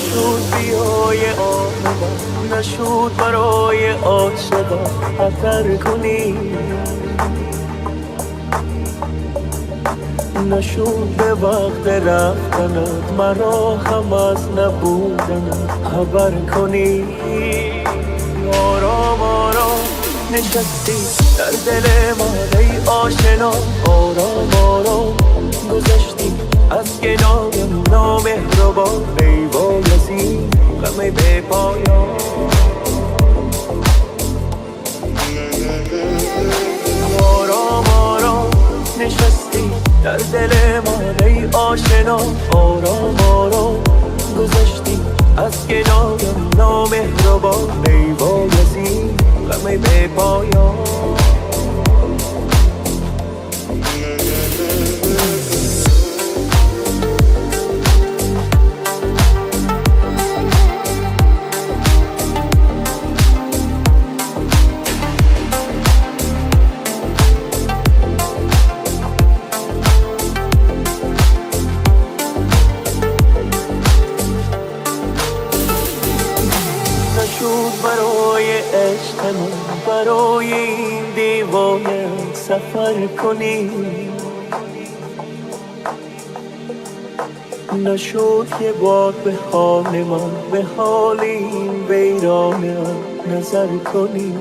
نشود بیای آمدن، نشود برای عاشقا خطر کنی، نشود به وقت رفتنت مرا هم از نبودنت خبر کنی. آرام آرام نشستی در دل من ای آشنا، آرام آرام گذشتی از کنارم نامهربان، ای بایزی غم به پایان. آرام آرام نشستی در دل من ای آشنا، آرام آرام گذشتی از کنارم نامهربان، ای بایزی غم به پایان. نشود برای عشق من برای این دیوانه سفر کنی، نشد یه بار به حال من به حال این ویرانه نظر کنی،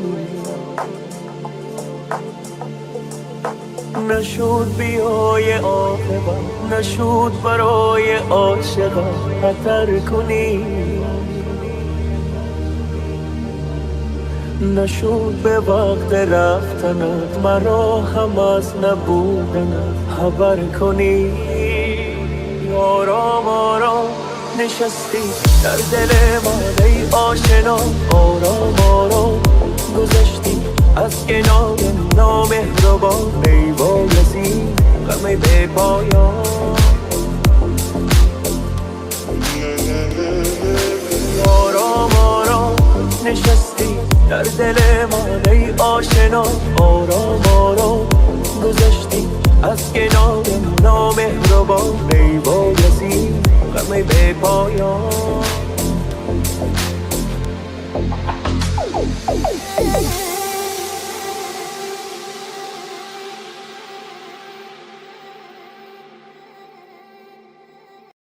نشد بیای عاقبت، نشد برای عاشقم خطر کنی، نشد به وقت رفتنت مرا هم از نبودنت خبر کنی. آرام آرام نشستی در دل من ای آشنا، آرام آرام گذشتی از کنار نامهربان، ای بایزی غم به پایان. آرام آرام نشستی در دل من ای آشنا، آرام آرام گذشتی از کنار نامهربان، ای بایزی غم به پایان.